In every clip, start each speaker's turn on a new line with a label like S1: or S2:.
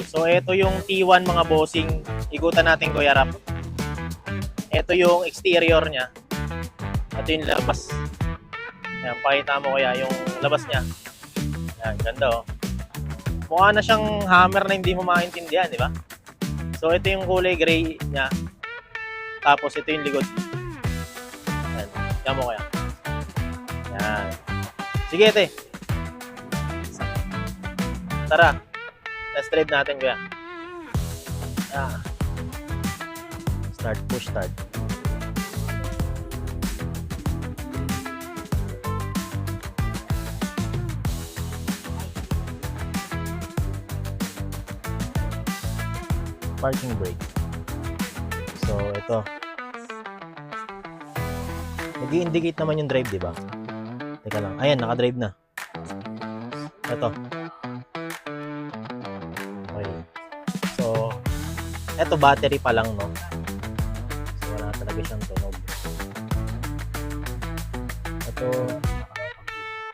S1: So, ito yung T1 mga bossing. Igutan natin, Kuya Rap. Ito yung exterior niya. Ito yung labas. Ayan, pakita mo kaya yung labas niya. Ayan, ganda oh. Mukha na siyang hammer na hindi mo maintindihan, di ba? So, ito yung kulay gray niya. Tapos, ito yung likod. Ayan, yan mo kaya. Ayan. Sige, te. Tara. Test drive natin, kuya. Ayan. Start, push start. Parking brake. So, ito. Nag-i-indicate naman yung drive, di ba? Teka lang. Ayan, naka-drive na. Ito. Okay. So, ito battery pa lang, no? So, wala talaga siyang tunog. Ito.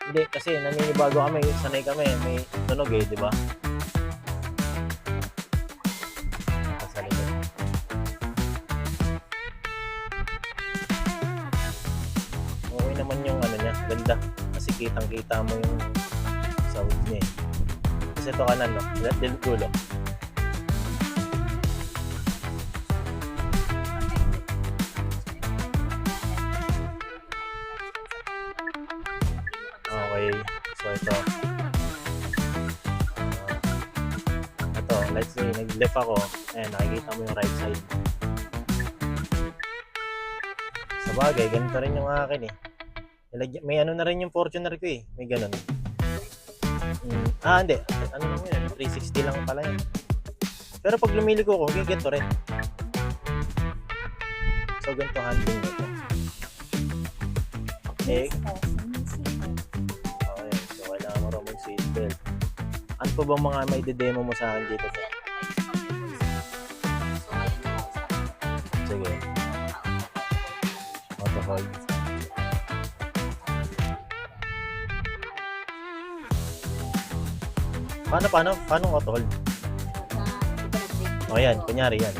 S1: Hindi, kasi naninibago kami. Sanay kami. May tunog eh, di ba? Okay naman yung ano niya, ganda. Kasi kitang-kita mo yung sound niya eh. Kasi ito kanan, no? Dulo. Okay. So ito. Ito, let's say nag-left ako. Ayan, nakikita mo yung right side. Sa bagay, ganito rin yung akin eh. May ano na rin yung Fortuner ko eh. May ganun. Hindi. Ano lang yun? 360 lang pala yun. Pero pag lumiliko ko, ganito rin. So, ganito handling nito. Okay. Okay. So, kailangan mo rin mag-seatbelt. Ano pa bang mga may demo mo sa akin dito? Sige. Auto hold. Paano auto hold? O yan, kunyari yan.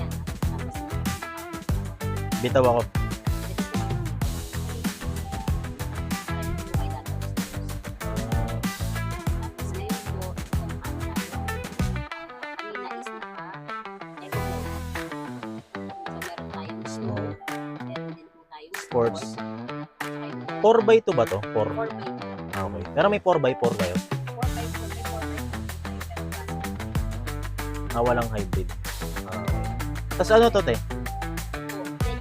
S1: Bitaw ako. Sports. 4x2 ba to? 4. Okay. Pero may 4x4 kayo? Walang hybrid. Okay. Tapos ano to, te? Okay.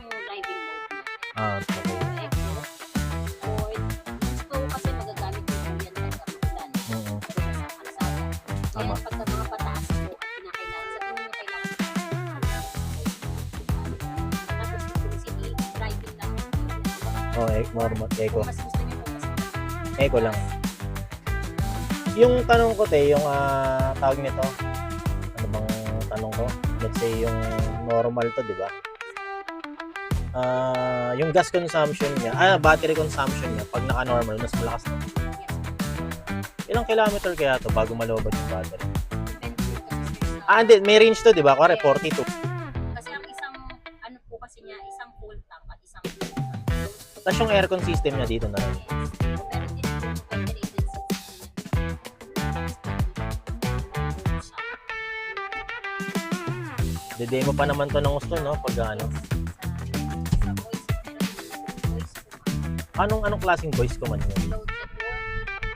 S1: Tama. Normal. Eco lang. Yung tanong ko, te, yung tawag nito, ano bang tanong ko? Let's say yung normal to, di ba? Yung gas consumption niya, battery consumption niya, pag naka-normal, mas malakas na. Ilang kilometer kaya to bago malobot yung battery? Hindi, may range to, di ba? Kuwari, 42.
S2: Kasi ang isang, ano po kasi niya, isang full tank at isang full tank.
S1: Tapos yung aircon system niya dito na rin.
S2: Pero din po, ventilated system.
S1: Demo pa naman to ng gusto, no? Pag ano. Anong klaseng voice command yun?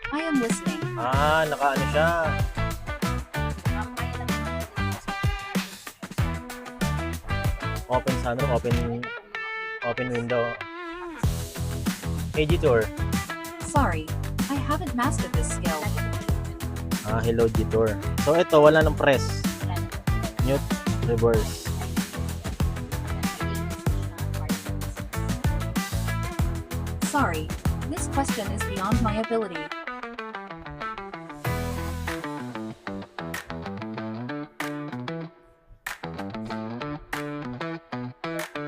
S2: I am listening.
S1: Naka-ano siya. Open sunroof, open window. AG tour.
S3: Sorry, I haven't mastered this skill.
S1: Hello G-tour. So ito, wala ng press. Mute, reverse.
S3: Sorry, this question is beyond my ability.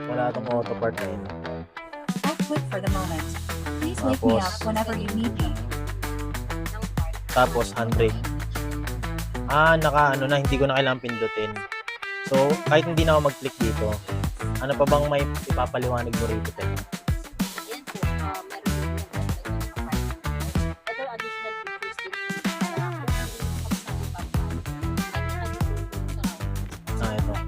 S1: Wala itong auto part na yun.
S3: I'll quit for the moment. Please wake me up whenever you need me.
S1: Tapos handbrake. Ano na, hindi ko na kailangan pindutin. So, kahit hindi na ako mag-click dito, ano pa bang may ipapaliwanag mo rito, Tek?
S2: Yan po, meron din yung apartment. Ito additional features din para kung hindi mo sa ibang
S1: Ito.
S2: safe pa.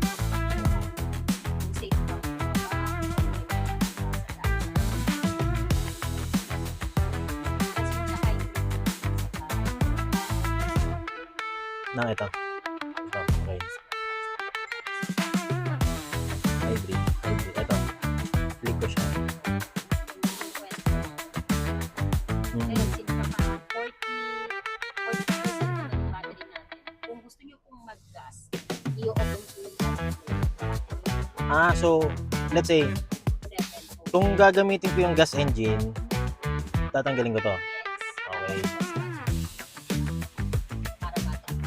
S1: Ito. Ito, okay. Hybrid. Ito. Click ko siya.
S2: Ngayon, since naka 40% naman yung battery natin, kung gusto nyo pong mag-gas, i-open ko yung battery.
S1: So, let's say, kung gagamitin ko yung gas engine, tatanggalin ko to. Okay.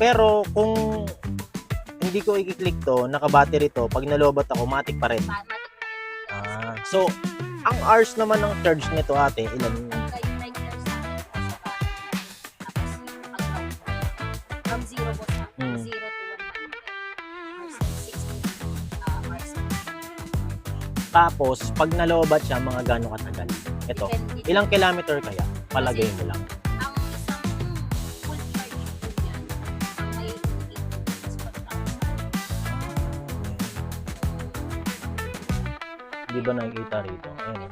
S1: Pero kung hindi ko i-click to, naka-battery to, pag nalobat ako, matik pa rin. So, ang hours naman ng charge nito ate, ilan?
S2: From 0 po sa 0 to 100 hours.
S1: Tapos, pag nalobat siya, mga gano'ng katagal? Ito. Ilang kilometer kaya? Palagay mo lang.
S2: Ang isang full charge po yan, ang may indicator is 1,000.
S1: Di ba nakikita rito? Ayan.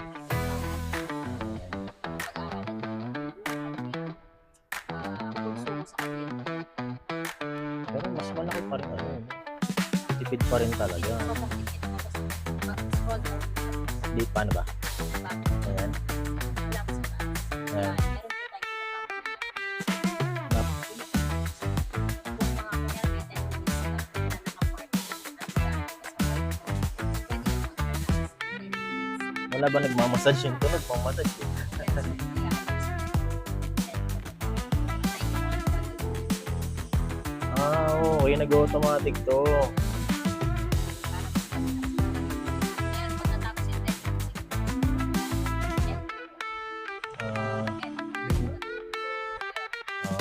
S1: Pero mas malaki pa rin ano. Tipid pa rin talaga. Di paano ba? Ayan. Ayan. Wala ba nagmamassage yun? Ito nagmamassage yun. Oo. Yung nag-automatic to.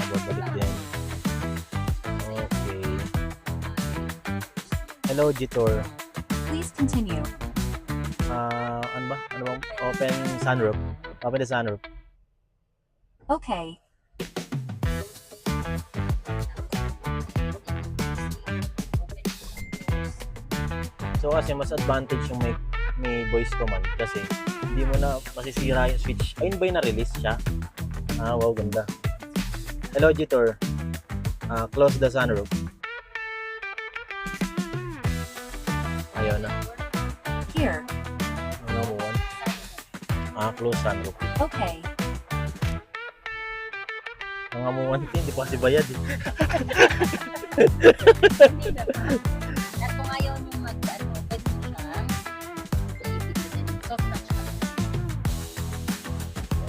S1: Babalik din. Okay. Hello, Jitor.
S3: Please continue.
S1: Ano ba? Ano bang? Open sunroof. Open the sunroof.
S3: Okay.
S1: So kasi mas advantage yung may voice command kasi hindi mo na masisira yung switch. Ayun ba yung na-release siya? Wow, ganda. Hello, Jitor. Close the sunroof. Ayun na.
S3: Here.
S1: Ano mo one? Close sunroof.
S3: Okay.
S1: Ang amuan ito, hindi pa kasi bayad eh.
S2: At kung ayaw nyo mag-ano, pwede mo siya soft touch ka.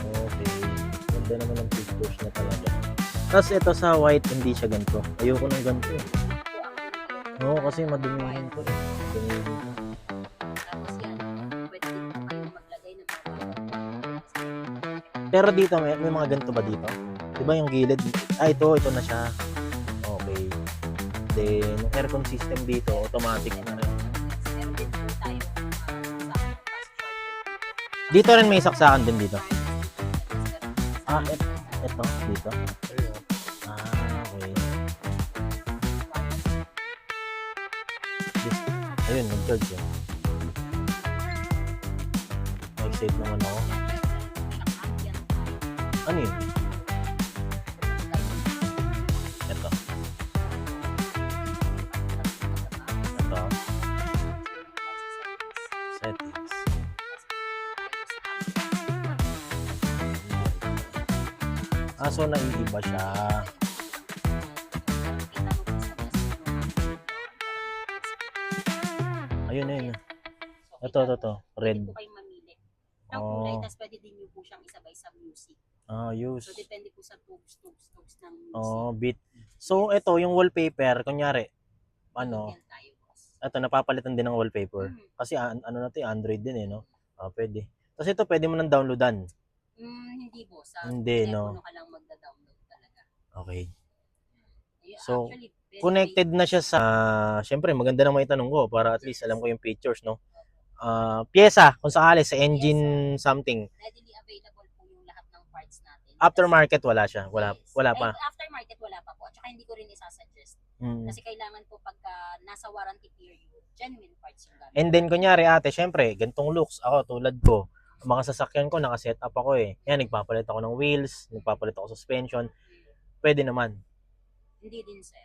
S1: Okay. Ganda naman ang pictures niya talaga. Tapos ito sa white, hindi siya ganito. Ayoko ng ganito eh. Oo, kasi madumihin ko eh. Madumihin ko.
S2: Tapos yan, pwede din po kayo maglagay ng mga
S1: Pero dito, may mga ganito ba dito? Diba yung gilid? Ito na siya. Okay. Then, yung aircon system dito, automatic na rin.
S2: meron din po tayo sa fast charger.
S1: Dito rin may saksakan din dito. Ito, dito. Okay. Ayun, nag-charge yun. Nag-save naman ako. Ano yun? Ito. Settings. So naiiba siya. Ayun. Ito. Red.
S2: Pwede po kayong mamili ng kulay, tapos pwede din nyo po siyang isabay sa music.
S1: Use.
S2: So, depende po sa tubes ng music.
S1: Beat. So, ito, yung wallpaper, kunyari,
S2: Bigyan tayo, boss.
S1: ito, napapalitan din ng wallpaper. Kasi, ano na ito, Android din eh, no? Pwede. Tapos ito, pwede mo nang downloadan.
S2: Hindi po. Sa
S1: Hindi,
S2: telepono
S1: no?
S2: ka lang magda-download talaga.
S1: Okay.
S2: Ayun,
S1: So,
S2: actually,
S1: connected na siya sa, syempre maganda na may tanong ko para at least alam ko yung features, no? Pyesa, kung sakali, sa engine something.
S2: Readily available po yung lahat ng parts natin.
S1: Aftermarket, wala siya. Wala pa.
S2: Aftermarket, wala pa po. At saka hindi ko rin isasuggest.
S1: Mm.
S2: Kasi kailangan po pagka nasa warranty period, genuine parts yung gamit.
S1: And then, kunyari, ate, syempre, gantong looks. Ako, tulad ko, ang mga sasakyan ko, nakaset up ako eh. Yan, nagpapalit ako ng wheels, nagpapalit ako suspension. Pwede naman.
S2: Hindi din, sir.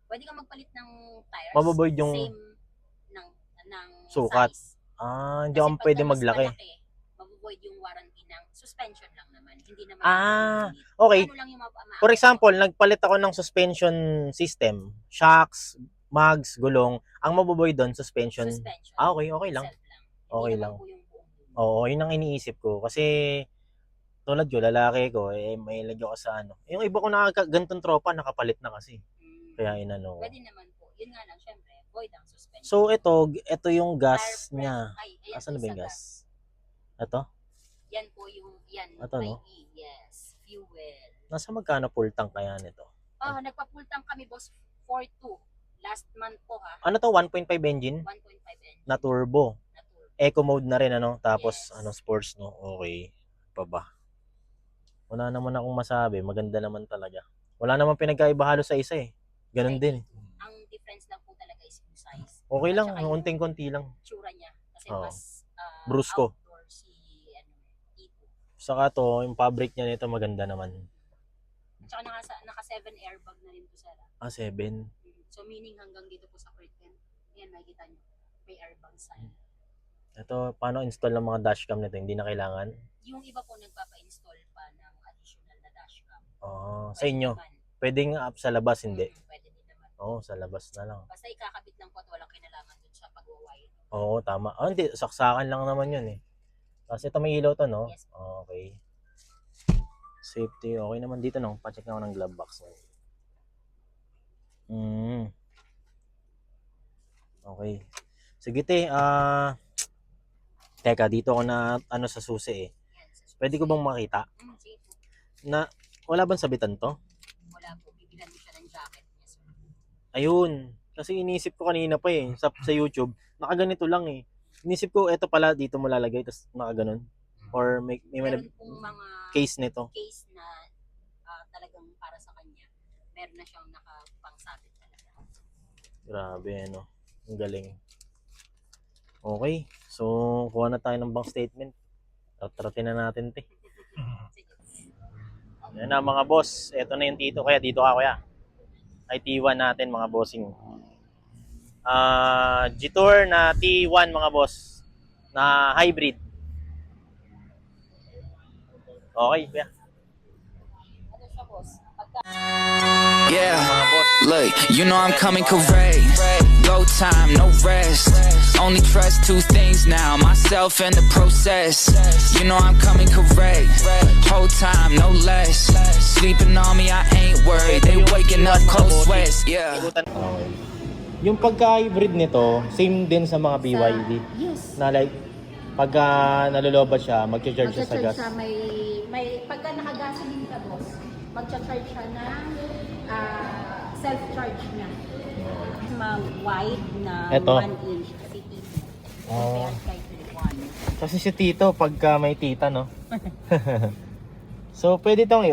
S2: Pwede ka magpalit ng tires.
S1: Mababoid yung
S2: same ng
S1: sukat.
S2: size.
S1: Hindi ako
S2: Kasi
S1: pwede
S2: pagka mas
S1: maglaki.
S2: malaki, mababoid yung warranty ng suspension lang naman. Hindi naman.
S1: Okay.
S2: Ano lang yung
S1: For example, nagpalit ako ng suspension system. Shocks, mags, gulong. Ang mababoy doon, suspension.
S2: suspension.
S1: Okay lang.
S2: Self lang.
S1: Okay
S2: Hindi
S1: lang.
S2: naman po yung buong unit.
S1: Oo, yun ang iniisip ko. Kasi, tulad ko, lalaki ko, may lagyo ko sa ano. Yung iba ko gantong tropa, nakapalit na kasi. Kaya inano ko.
S2: Pwede naman po. Yun nga lang, syempre, void ang suspension.
S1: So, ito yung
S2: Tire
S1: gas
S2: press.
S1: niya.
S2: Ay, ayan
S1: Asan na ba
S2: sa
S1: yung gas? Ito?
S2: Yan po yung, yan.
S1: Ito, no?
S2: IE, yes. Fuel.
S1: Nasa magkano full tank kaya nito?
S2: Nagpa-full tank kami, boss, 4.2. Last month po, ha.
S1: Ano to? 1.5 engine?
S2: 1.5 engine.
S1: Na turbo.
S2: Na turbo.
S1: Eco mode na rin, ano? Tapos,
S2: Yes.
S1: sports, no? Okay. Pa ba? Wala naman akong masabi. Maganda naman talaga. Wala naman pinagkaiba halos sa isa eh. Ganun din.
S2: Ang difference lang po talaga is yung size.
S1: Okay
S2: At
S1: lang.
S2: saka yung
S1: Unting-kunti lang.
S2: tsura niya. Kasi
S1: Oo.
S2: mas
S1: Brusco.
S2: outdoor si Ito.
S1: Saka to, yung fabric niya nito maganda naman.
S2: At saka naka 7 airbag na rin po, sir.
S1: 7.
S2: So meaning hanggang dito po sa curtain, ayan makikita niyo, may airbag sign.
S1: Ito, paano install ng mga dashcam nito? Hindi na kailangan?
S2: Yung iba po nagpapa-install pa ng additional na dashcam.
S1: Sa inyo? Pwedeng up sa labas, hindi?
S2: Pwede din naman.
S1: Oo, sa labas na lang.
S2: Basta ikakabit lang po at walang kinalaman dun sa pag-wire.
S1: Oo, tama. Hindi, saksakan lang naman yun eh. Kasi ito may ilaw to, no?
S2: Yes.
S1: Okay. Safety, okay naman dito, no? Pacheck na ako ng glove box. Okay. Sige, te. Teka, dito ako na ano sa susi eh.
S2: Yan, sa
S1: Pwede ko bang makita?
S2: sige po.
S1: Na, wala bang sabitan to?
S2: Wala po, bibilan mo siya ng jacket. Yes, sir.
S1: Ayun. Kasi inisip ko kanina pa eh, sa YouTube, nakaganito lang eh. Inisip ko, eto pala, dito mo lalagay, tapos nakaganon. Or may
S2: Meron pong mga
S1: case nito.
S2: case na talagang para sa kanya. Meron na siyang nakapangsabit talaga.
S1: Grabe, ano. Ang galing. Okay. So, kuha na tayo ng bank statement. Tatratin na natin, te.
S2: Sige.
S1: Yan na, mga boss. Ito na yung Tito. Kaya dito ka, kuya. Ay, T1 natin, mga bossing. G-Tour na T1, mga boss. Na hybrid. Okay, kuya.
S2: Ano siya, boss? Pagka
S4: Yeah,
S1: Mga boss.
S4: look, you know I'm coming correct. Go time, no rest. Only trust two things now, myself and the process. You know I'm coming correct. Whole time, no less. Sleeping on me, I ain't worried. They waking up cold sweats. Yeah.
S1: Okay. Yung pagka-hybrid nito, same din sa mga BYD.
S2: Yes.
S1: Na like, pagka nalulobat siya, mag-charge siya sa gas.
S2: Siya, may pagka naka-gasoline ka, boss, mag-charge siya ng self-charge niya. Ma-wide na
S1: Eto.
S2: 1 inch kasi Tito.
S1: Oh.
S2: Compared kay T1.
S1: Kasi si Tito, pagka may tita, no? So, pwede itong